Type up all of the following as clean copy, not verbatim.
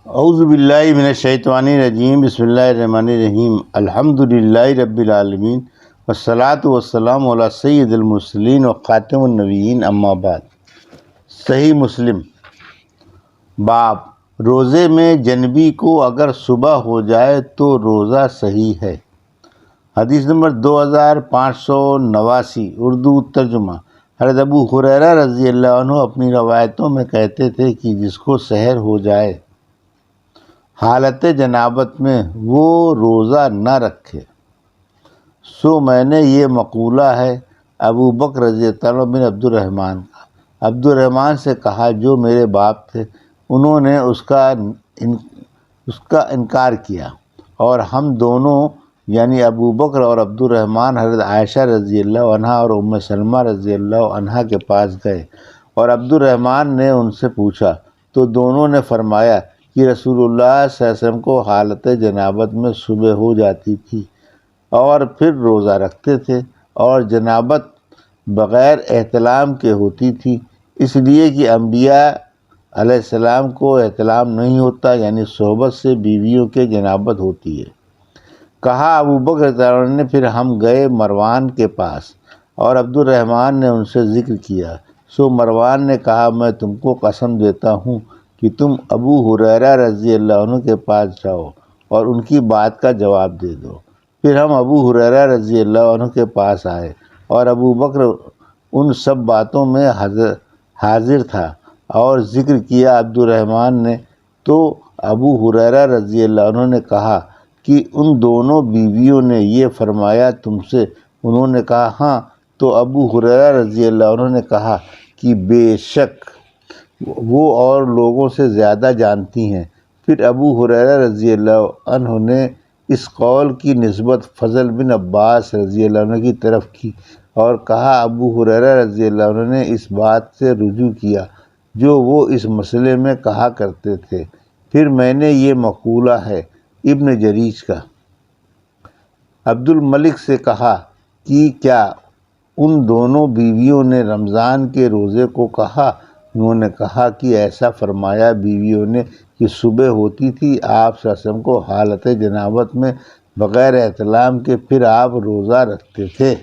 اعوذ باللہ من الشیطان الرجیم، بسم اللہ الرحمن الرحیم، الحمدللہ رب العالمین، والصلاۃ والسلام علی سید المرسلین و خاتم النبیین، اما بعد۔ صحیح مسلم۔ باب روزے میں جنبی کو اگر صبح ہو جائے تو روزہ صحیح ہے۔ حدیث نمبر 2589، اردو ترجمہ۔ حضرت ابو ہریرہ رضی اللہ عنہ اپنی روایتوں میں کہتے تھے کہ جس کو سحر ہو جائے حالت جنابت میں وہ روزہ نہ رکھے۔ سو میں نے یہ مقولہ ہے ابو بکر رضی اللہ عنہ بن عبد الرحمن کا عبد الرحمن سے کہا جو میرے باپ تھے، انہوں نے اس کا انکار کیا، اور ہم دونوں یعنی ابو بکر اور عبد الرحمن حضرت عائشہ رضی اللہ عنہا اور ام سلمہ رضی اللہ عنہا کے پاس گئے، اور عبد الرحمن نے ان سے پوچھا تو دونوں نے فرمایا کہ رسول اللہ صلی اللہ علیہ وسلم کو حالت جنابت میں صبح ہو جاتی تھی اور پھر روزہ رکھتے تھے، اور جنابت بغیر احتلام کے ہوتی تھی، اس لیے کہ انبیاء علیہ السلام کو احتلام نہیں ہوتا، یعنی صحبت سے بیویوں کے جنابت ہوتی ہے۔ کہا ابو بکر رضی اللہ عنہ نے پھر ہم گئے مروان کے پاس، اور عبد الرحمن نے ان سے ذکر کیا، سو مروان نے کہا میں تم کو قسم دیتا ہوں کہ تم ابو ہریرہ رضی اللہ عنہ کے پاس جاؤ اور ان کی بات کا جواب دے دو۔ پھر ہم ابو ہریرہ رضی اللہ عنہ کے پاس آئے، اور ابو بکر ان سب باتوں میں حاضر تھا، اور ذکر کیا عبد الرحمن نے، تو ابو ہریرہ رضی اللہ عنہ نے کہا کہ ان دونوں بیویوں نے یہ فرمایا تم سے؟ انہوں نے کہا ہاں۔ تو ابو ہریرہ رضی اللہ عنہ نے کہا کہ بے شک وہ اور لوگوں سے زیادہ جانتی ہیں۔ پھر ابو ہریرہ رضی اللہ عنہ نے اس قول کی نسبت فضل بن عباس رضی اللہ عنہ کی طرف کی، اور کہا ابو ہریرہ رضی اللہ عنہ نے اس بات سے رجوع کیا جو وہ اس مسئلے میں کہا کرتے تھے۔ پھر میں نے یہ مقولہ ہے ابن جریج کا عبد الملک سے کہا کہ کیا ان دونوں بیویوں نے رمضان کے روزے کو کہا؟ انہوں نے کہا کہ ایسا فرمایا بیویوں نے کہ صبح ہوتی تھی آپ صلی اللہ علیہ وسلم کو حالت جنابت میں بغیر احتلام کے، پھر آپ روزہ رکھتے تھے۔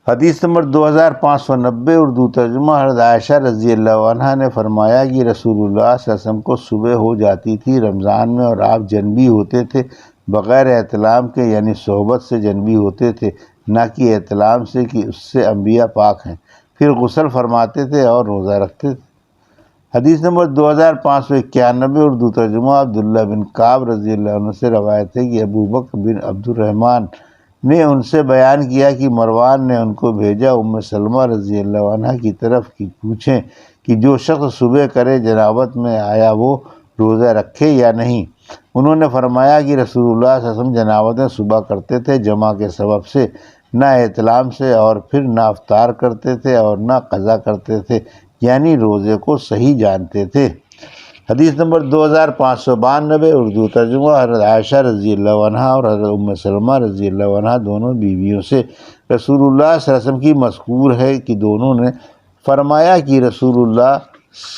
حدیث نمبر 2590، اردو ترجمہ۔ حضرت عائشہ رضی اللہ عنہا نے فرمایا کہ رسول اللہ صلی اللہ علیہ وسلم کو صبح ہو جاتی تھی رمضان میں، اور آپ جنبی ہوتے تھے بغیر احتلام کے، یعنی صحبت سے جنبی ہوتے تھے، نہ کہ احتلام سے کہ اس سے انبیاء پاک ہیں، پھر غسل فرماتے تھے اور روزہ رکھتے تھے۔ حدیث نمبر 2591، اردو ترجمہ۔ عبداللہ بن کعب رضی اللہ عنہ سے روایت ہے کہ ابو بکر بن عبد الرحمن نے ان سے بیان کیا کہ مروان نے ان کو بھیجا ام سلمہ رضی اللہ عنہ کی طرف کہ پوچھیں کہ جو شخص صبح کرے جنابت میں آیا وہ روزہ رکھے یا نہیں۔ انہوں نے فرمایا کہ رسول اللہ صلی اللہ علیہ وسلم جنابت میں صبح کرتے تھے جمع کے سبب سے، نہ احتلام سے، اور پھر نہ افطار کرتے تھے اور نہ قضا کرتے تھے، یعنی روزے کو صحیح جانتے تھے۔ حدیث نمبر 2592، اردو ترجمہ۔ حضرت عائشہ رضی اللہ عنہا اور حضرت ام سلمہ رضی اللہ عنہا دونوں بیویوں سے رسول اللہ صلی اللہ علیہ وسلم کی مذکور ہے کہ دونوں نے فرمایا کہ رسول اللہ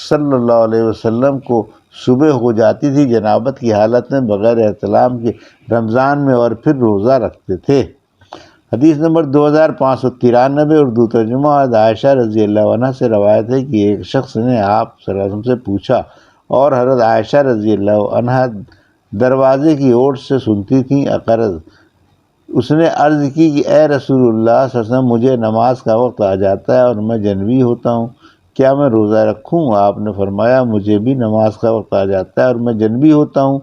صلی اللہ علیہ وسلم کو صبح ہو جاتی تھی جنابت کی حالت میں بغیر احتلام کے رمضان میں، اور پھر روزہ رکھتے تھے۔ حدیث نمبر 2593، اردو ترجمہ۔ حضرت عائشہ رضی اللہ عنہ سے روایت ہے کہ ایک شخص نے آپ صلی اللہ علیہ وسلم سے پوچھا، اور حضرت عائشہ رضی اللہ عنہ دروازے کی اوٹ سے سنتی تھیں عقرض۔ اس نے عرض کی کہ اے رسول اللہ صلی اللہ علیہ وسلم، مجھے نماز کا وقت آ جاتا ہے اور میں جنبی ہوتا ہوں، کیا میں روزہ رکھوں؟ آپ نے فرمایا مجھے بھی نماز کا وقت آ جاتا ہے اور میں جنبی ہوتا ہوں،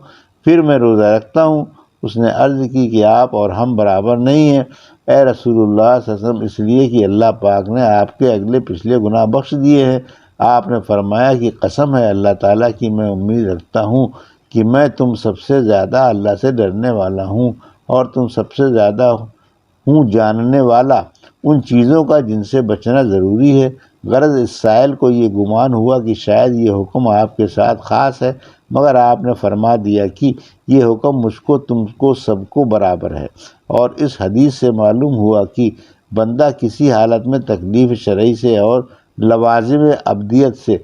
پھر میں روزہ رکھتا ہوں۔ اس نے عرض کی کہ آپ اور ہم برابر نہیں ہیں اے رسول اللہ صلی اللہ علیہ وسلم، اس لیے کہ اللہ پاک نے آپ کے اگلے پچھلے گناہ بخش دیے ہیں۔ آپ نے فرمایا کہ قسم ہے اللہ تعالیٰ کی، میں امید رکھتا ہوں کہ میں تم سب سے زیادہ اللہ سے ڈرنے والا ہوں، اور تم سب سے زیادہ ہوں جاننے والا ان چیزوں کا جن سے بچنا ضروری ہے۔ غرض اس سائل کو یہ گمان ہوا کہ شاید یہ حکم آپ کے ساتھ خاص ہے، مگر آپ نے فرما دیا کہ یہ حکم مجھ کو تم کو سب کو برابر ہے۔ اور اس حدیث سے معلوم ہوا کہ بندہ کسی حالت میں تکلیف شرعی سے اور لوازم ابدیت سے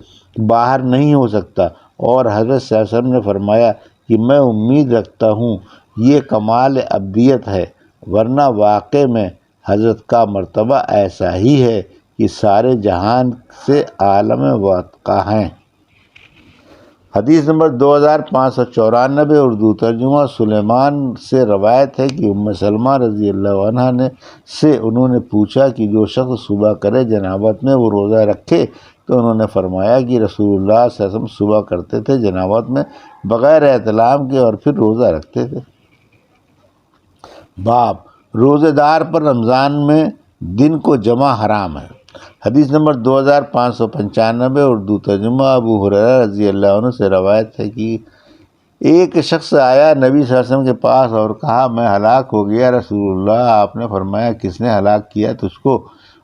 باہر نہیں ہو سکتا، اور حضرت صلی اللہ علیہ وسلم نے فرمایا کہ میں امید رکھتا ہوں یہ کمال ابدیت ہے، ورنہ واقع میں حضرت کا مرتبہ ایسا ہی ہے کہ سارے جہان سے عالم واقع ہیں۔ حدیث نمبر 2594 اردو ترجمہ۔ سلیمان سے روایت ہے کہ ام سلمہ رضی اللہ عنہ سے انہوں نے پوچھا کہ جو شخص صبح کرے جنابت میں وہ روزہ رکھے، تو انہوں نے فرمایا کہ رسول اللہ صلی اللہ علیہ وسلم صبح کرتے تھے جنابت میں بغیر احتلام کے اور پھر روزہ رکھتے تھے۔ باب روزے دار پر رمضان میں دن کو جمع حرام ہے۔ حدیث نمبر 2595 اردو ترجمہ۔ ابو ہریرہ رضی اللہ عنہ سے روایت ہے کہ ایک شخص آیا نبی صلی اللہ علیہ وسلم کے پاس اور کہا میں ہلاک ہو گیا رسول اللہ۔ آپ نے فرمایا کس نے ہلاک کیا تجھ کو؟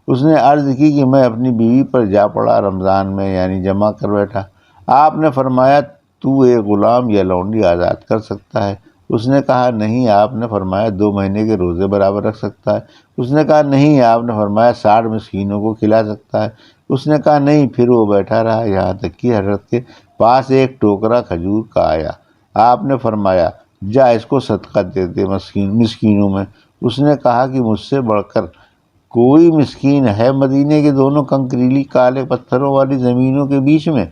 اس نے عرض کی کہ میں اپنی بیوی پر جا پڑا رمضان میں، یعنی جمع کر بیٹھا۔ آپ نے فرمایا تو ایک غلام یا لونڈی آزاد کر سکتا ہے؟ اس نے کہا نہیں۔ آپ نے فرمایا 2 مہینے کے روزے برابر رکھ سکتا ہے؟ اس نے کہا نہیں۔ آپ نے فرمایا 60 مسکینوں کو کھلا سکتا ہے؟ اس نے کہا نہیں۔ پھر وہ بیٹھا رہا یہاں تک کہ حضرت کے پاس ایک ٹوکرا کھجور کا آیا۔ آپ نے فرمایا جا اس کو صدقہ دے دے مسکینوں میں۔ اس نے کہا کہ مجھ سے بڑھ کر کوئی مسکین ہے مدینے کے دونوں کنکریلی کالے پتھروں والی زمینوں کے بیچ میں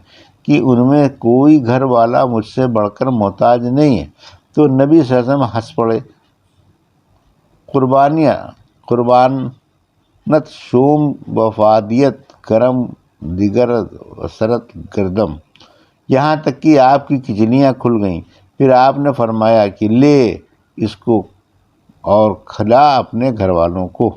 کہ ان میں کوئی گھر والا مجھ سے بڑھ کر محتاج نہیں ہے؟ تو نبی صلی اللہ علیہ وسلم ہنس پڑے۔ قربانت شوم وفادیت کرم دیگر وسرت گردم، یہاں تک کہ آپ کی کچلیاں کھل گئیں۔ پھر آپ نے فرمایا کہ لے اس کو اور کھلا اپنے گھر والوں کو۔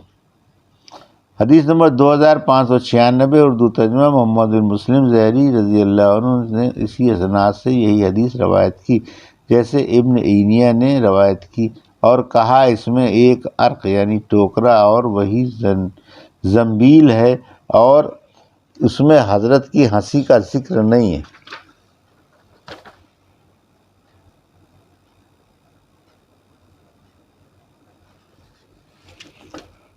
حدیث نمبر 2596 اردو ترجمہ۔ محمد بن مسلم زہری رضی اللہ عنہ نے اسی اسناد سے یہی حدیث روایت کی جیسے ابن عینیہ نے روایت کی، اور کہا اس میں ایک عرق یعنی ٹوکرا اور وہی زنبیل ہے، اور اس میں حضرت کی ہنسی کا ذکر نہیں ہے۔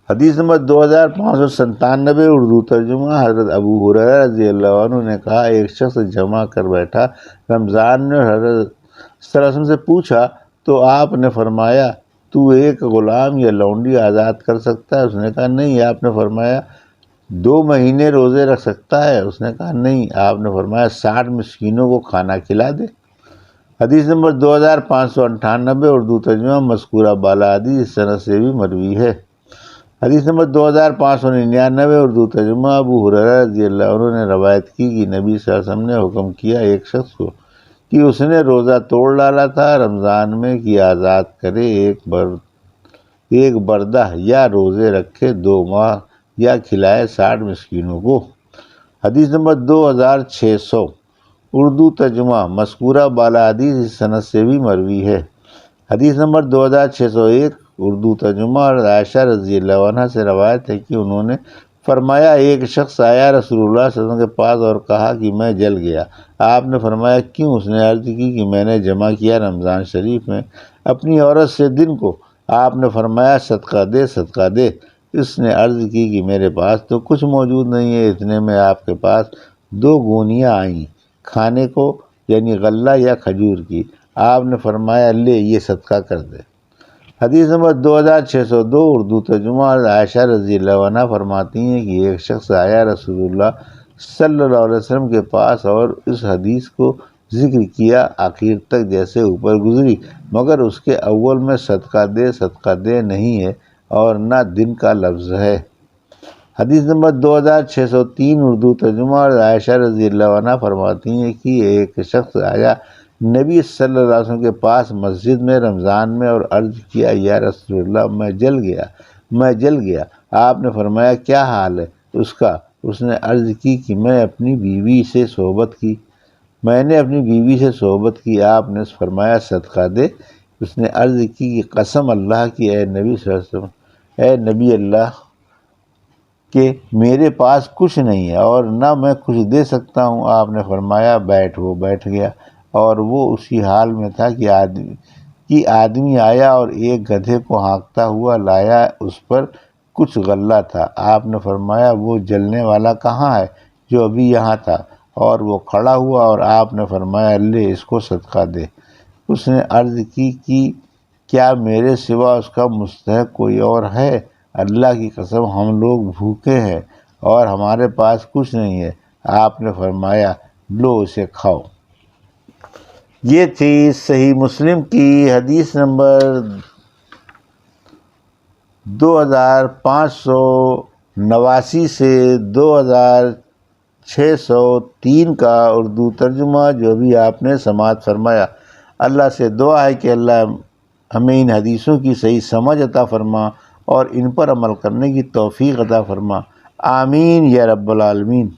حدیث نمبر 2597 اردو ترجمہ۔ حضرت ابو ہریرہ رضی اللہ عنہ نے کہا ایک شخص جمع کر بیٹھا رمضان میں، حضرت صلی اللہ علیہ وسلم سے پوچھا تو آپ نے فرمایا تو ایک غلام یا لونڈی آزاد کر سکتا ہے؟ اس نے کہا نہیں۔ آپ نے فرمایا 2 مہینے روزے رکھ سکتا ہے؟ اس نے کہا نہیں۔ آپ نے فرمایا 60 مسکینوں کو کھانا کھلا دے۔ حدیث نمبر 2598 اردو ترجمہ۔ مذکورہ بالا حدیث اس سند سے بھی مروی ہے۔ حدیث نمبر 2599 اردو ترجمہ۔ ابو ہریرہ رضی اللہ عنہ نے روایت کی کہ نبی صلی اللہ علیہ وسلم نے حکم کیا ایک شخص کو کہ اس نے روزہ توڑ ڈالا تھا رمضان میں کہ آزاد کرے ایک بردہ، یا روزے رکھے 2 ماہ، یا کھلائے 60 مسکینوں کو۔ حدیث نمبر 2600 اردو ترجمہ۔ مذکورہ بالا حدیث اس سند سے بھی مروی ہے۔ حدیث نمبر 2601 اردو ترجمہ۔ عائشہ رضی اللہ عنہ سے روایت ہے کہ انہوں نے فرمایا ایک شخص آیا رسول اللہ صلی اللہ علیہ وسلم کے پاس اور کہا کہ میں جل گیا۔ آپ نے فرمایا کیوں؟ اس نے عرض کی کہ میں نے جمع کیا رمضان شریف میں اپنی عورت سے دن کو۔ آپ نے فرمایا صدقہ دے صدقہ دے۔ اس نے عرض کی کہ میرے پاس تو کچھ موجود نہیں ہے۔ اتنے میں آپ کے پاس 2 گونیاں آئیں کھانے کو، یعنی غلہ یا کھجور کی۔ آپ نے فرمایا لے یہ صدقہ کر دے۔ حدیث نمبر 2602 اردو ترجمہ۔ عائشہ رضی اللہ عنہ فرماتی ہیں کہ ایک شخص آیا رسول اللہ صلی اللہ علیہ وسلم کے پاس اور اس حدیث کو ذکر کیا آخر تک جیسے اوپر گزری، مگر اس کے اول میں صدقہ دے نہیں ہے اور نہ دن کا لفظ ہے۔ حدیث نمبر 2603 اردو ترجمہ۔ عائشہ رضی اللہ عنہ فرماتی ہیں کہ ایک شخص آیا نبی صلی اللہ علیہ وسلم کے پاس مسجد میں رمضان میں اور عرض کیا یا رسول اللہ میں جل گیا۔ آپ نے فرمایا کیا حال ہے اس کا؟ اس نے عرض کی کہ میں نے اپنی بیوی سے صحبت کی۔ آپ نے فرمایا صدقہ دے۔ اس نے عرض کی کہ قسم اللہ کی اے نبی صلی اللہ علیہ وسلم، اے نبی اللہ کہ میرے پاس کچھ نہیں ہے اور نہ میں کچھ دے سکتا ہوں۔ آپ نے فرمایا بیٹھ۔ وہ بیٹھ گیا اور وہ اسی حال میں تھا کہ آدمی آیا اور ایک گدھے کو ہانکتا ہوا لایا، اس پر کچھ غلہ تھا۔ آپ نے فرمایا وہ جلنے والا کہاں ہے جو ابھی یہاں تھا؟ اور وہ کھڑا ہوا اور آپ نے فرمایا لے اس کو صدقہ دے۔ اس نے عرض کی کہ کیا میرے سوا اس کا مستحق کوئی اور ہے؟ اللہ کی قسم ہم لوگ بھوکے ہیں اور ہمارے پاس کچھ نہیں ہے۔ آپ نے فرمایا لو اسے کھاؤ۔ یہ تھی صحیح مسلم کی حدیث نمبر 2589 سے 2603 کا اردو ترجمہ جو بھی آپ نے سماعت فرمایا۔ اللہ سے دعا ہے کہ اللہ ہمیں ان حدیثوں کی صحیح سمجھ عطا فرما اور ان پر عمل کرنے کی توفیق عطا فرما۔ آمین یا رب العالمین۔